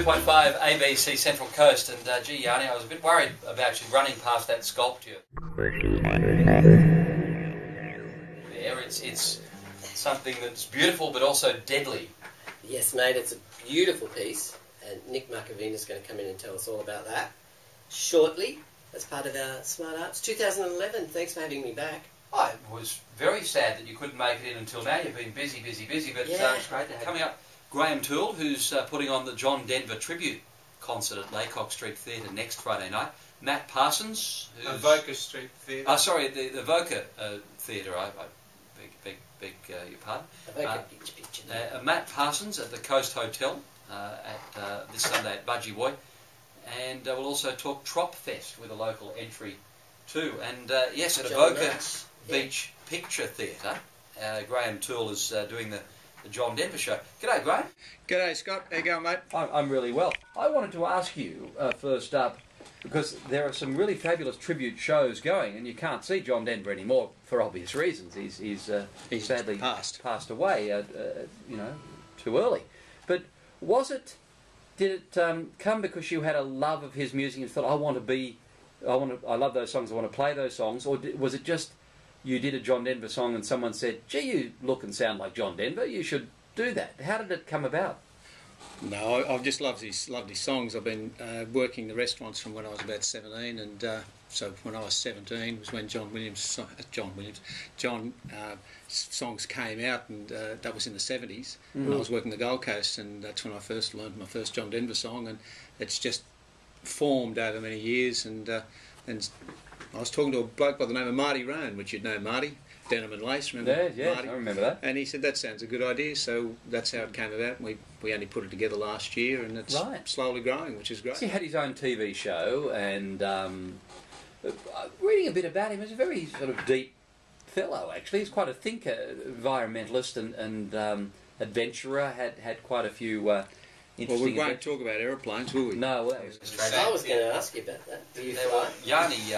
102.5 ABC Central Coast, and gee, Yianni, I was a bit worried about you running past that sculpture. There, it's something that's beautiful but also deadly. Yes, mate, it's a beautiful piece, and Nick Marcavina's going to come in and tell us all about that shortly as part of our Smart Arts 2011. Thanks for having me back. I was very sad that you couldn't make it in until now. You've been busy, but yeah. It's great to have you. Coming up, Graham Toole, who's putting on the John Denver tribute concert at Laycock Street Theatre next Friday night. Matt Parsons, who's... Avoca Street Theatre. Sorry, the Avoca Theatre. I beg your pardon. Matt Parsons at the Coast Hotel at this Sunday at Budgie Boy, and we'll also talk Trop Fest with a local entry too. And yes, at Avoca Beach Picture Theatre, Graham Toole is doing the John Denver show. G'day, Graham. G'day, Scott. How you going, mate? I'm really well. I wanted to ask you first up, because there are some really fabulous tribute shows going, and you can't see John Denver anymore for obvious reasons. He's sadly passed away, too early. But did it come because you had a love of his music and thought, I love those songs, I want to play those songs, or was it just you did a John Denver song and someone said, gee, you look and sound like John Denver, you should do that? How did it come about? No, I've just loved his songs. I've been working the restaurants from when I was about 17, and so when I was 17 was when John songs came out, and that was in the 70s. And I was working the Gold Coast, and that's when I first learned my first John Denver song, and it's just formed over many years. And I was talking to a bloke by the name of Marty Roan, which you'd know Marty. Denim and Lace, remember? Yeah, Marty? I remember that. And he said, that sounds a good idea, so that's how it came about. We only put it together last year, and it's slowly growing, which is great. So he had his own TV show, and reading a bit about him, he's a very sort of deep fellow, actually. He's quite a thinker, environmentalist and adventurer, had quite a few interesting... Well, we won't talk about aeroplanes, will we? No, well, I was going to ask you about that. Do you fly? Yianni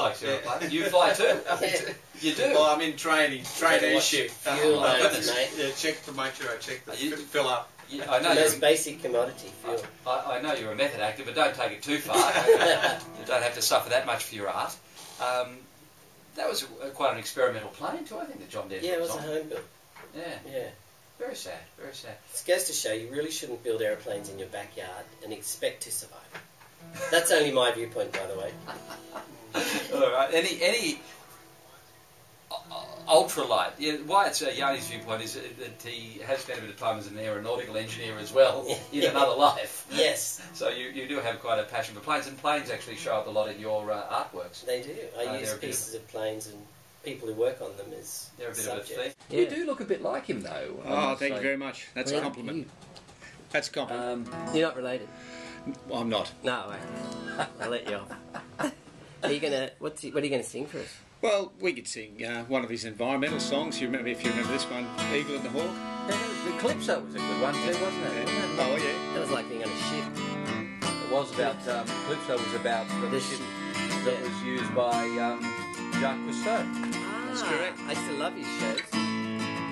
likes aeroplanes. You fly too? Yeah. You do? Well, I'm in traineeship. Fuel loads, mate. Yeah, check to make sure I check the fill up. I know the most basic commodity, fuel. I know you're a method actor, but don't take it too far. You don't have to suffer that much for your art. That was quite an experimental plane too, I think, that John Denver Yeah, it was a home build. Yeah. Very sad, very sad. This goes to show you really shouldn't build aeroplanes in your backyard and expect to survive. That's only my viewpoint, by the way. All right. Any ultralight? Yeah, why it's Yianni's viewpoint is that he has spent a bit of time as an aeronautical engineer as well in another life. Yes. So you do have quite a passion for planes, and planes actually show up a lot in your artworks. They do. I use pieces of planes and people who work on them as they're a bit subject. of a thing. Yeah. You do look a bit like him, though. Oh, thank you very much. That's a compliment. That's a compliment. You're not related? Well, I'm not. No, wait. I'll let you off. Are you gonna? What are you going to sing for us? Well, we could sing one of his environmental songs. If you remember this one, Eagle and the Hawk. The Calypso was a good one too, wasn't it? Yeah. Oh, yeah. That was like being on a ship. It was about, Calypso was about the ship that was used by Jacques Cousteau. That's correct. I still love his shows.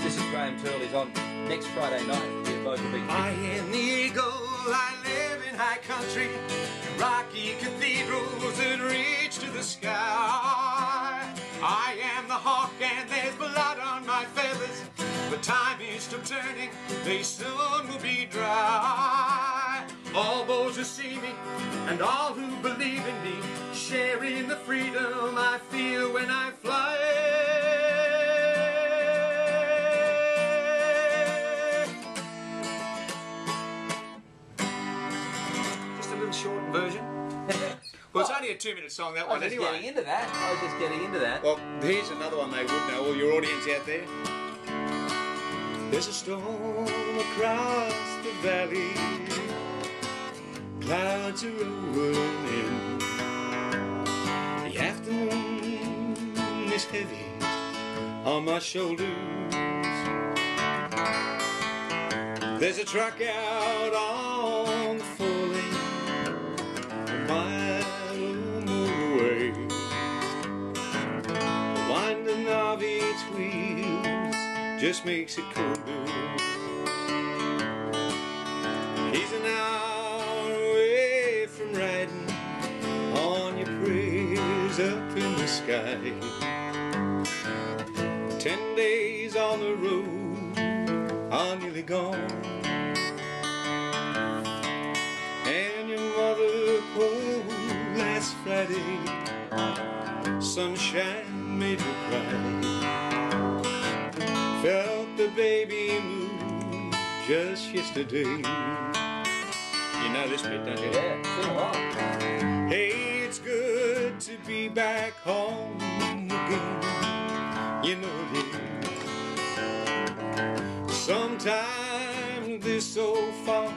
This is Graham Toole. He's on next Friday night at the Avoca Beach. I am the eagle, I live in high country, in rocky cathedrals that reach to the sky. I am the hawk and there's blood on my feathers, but time is still turning, they soon will be dry. All those who see me and all who believe in me share in the freedom I feel when I fly. Just a little short version. Well, it's only a 2-minute song, that one, anyway. I was just getting into that. Well, here's another one they would know, all your audience out there. There's a storm across the valley, clouds are rolling in. The afternoon is heavy on my shoulders. There's a truck out on the 4-lane, a mile or more away. The winding of its wheels just makes it colder. He's an out is up in the sky. 10 days on the road are nearly gone, and your mother called last Friday. Sunshine made her cry. Felt the baby move just yesterday. You know this bit, don't you? Yeah, it's been a while. Hey, it's good to be back home again. You know it is. Sometimes this old far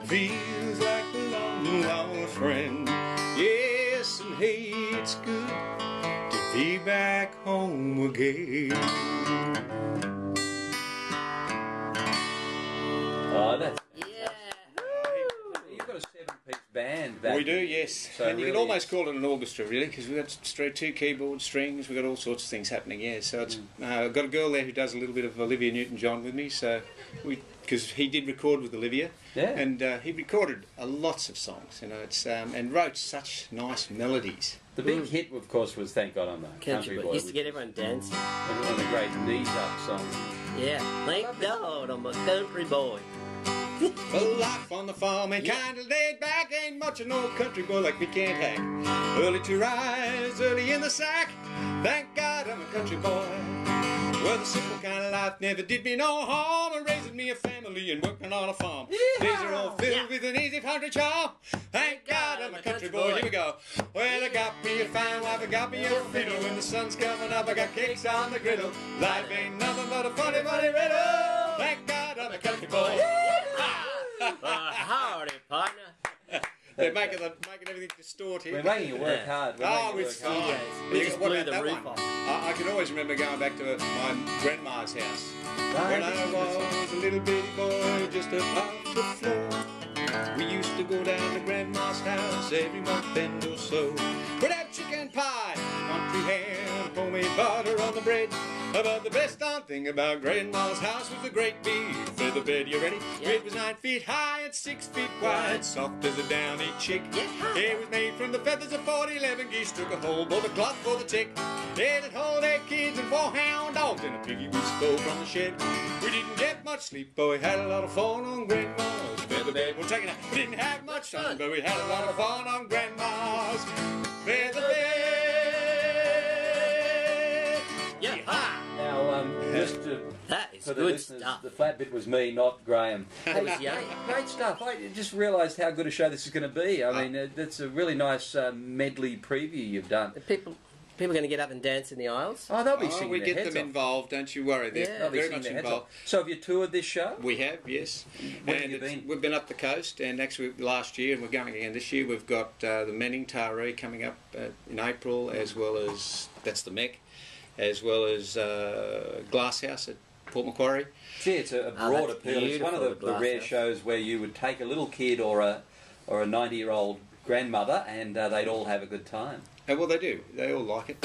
feels like a long lost friend. Yes, and hey, it's good to be back home again. Oh, that's Yeah. You've got a 7-piece band back. We do, yes. So and you really can almost call it an orchestra, really, because we've got 2 keyboard strings, we've got all sorts of things happening, yeah. So it's, I've got a girl there who does a little bit of Olivia Newton-John with me, so because he did record with Olivia, and he recorded lots of songs, you know, it's and wrote such nice melodies. The big hit, of course, was "Thank God I'm a Country Boy." Used to get everyone dancing. One of the great knees up songs. Yeah. Thank God I'm a country boy. Well, life on the farm ain't kinda laid back, ain't much an old country boy like me can't hack. Early to rise, early in the sack, thank God I'm a country boy. Well, the simple kind of life never did me no harm, and raising me a family and working on a farm. Days are all filled with an easy country charm. Thank God I'm a country boy. Here we go. Well, I got me a fine wife, I got me a fiddle. When the sun's coming up, I got cakes on the griddle. Life ain't nothing but a funny, funny riddle. Thank God I'm a country boy. Howdy, partner. They're making everything distort here. We're making it work hard. Oh, it's hard. We just What blew about the that roof one? off. I can always remember going back to my grandma's house. When I was a little bitty boy, just above the floor, we used to go down to grandma's house every month and or so. We'd have chicken pie, country ham, homemade butter on the bread. But the best darn thing about grandma's house was the great big feather bed. You ready? Yeah. It was 9 feet high and 6 feet wide, soft as a downy chick. Yeah. It was made from the feathers of 40-11 geese. Took a whole bowl of cloth for the tick. It'd hold 8 kids and 4 hound dogs and a piggy we stole from the shed. We didn't get much sleep, but we had a lot of fun on grandma's feather bed. We'll take it out. We didn't have much fun, but we had a lot of fun on grandma's feather bed. Yeah. Now, just That is for the good listeners, stuff. the flat bit was me, not Graham. That was Yianni. Great stuff. I just realised how good a show this is going to be. I mean, that's a really nice medley preview you've done. People are going to get up and dance in the aisles. Oh, they'll be singing We their get heads them off. involved, don't you worry. They're Yeah. They'll be very singing much their heads involved. off. So have you toured this show? We have, yes. Where have you been? We've been up the coast, and actually last year, and we're going again this year. We've got the Manning Taree coming up in April, as well as, that's the Mech, as well as Glasshouse at Port Macquarie. Gee, it's a broad that's appeal. It's one of beautiful, the the rare Glasshouse. shows where you would take a little kid or a 90-year-old grandmother and they'd all have a good time. Well, they do. They all like it.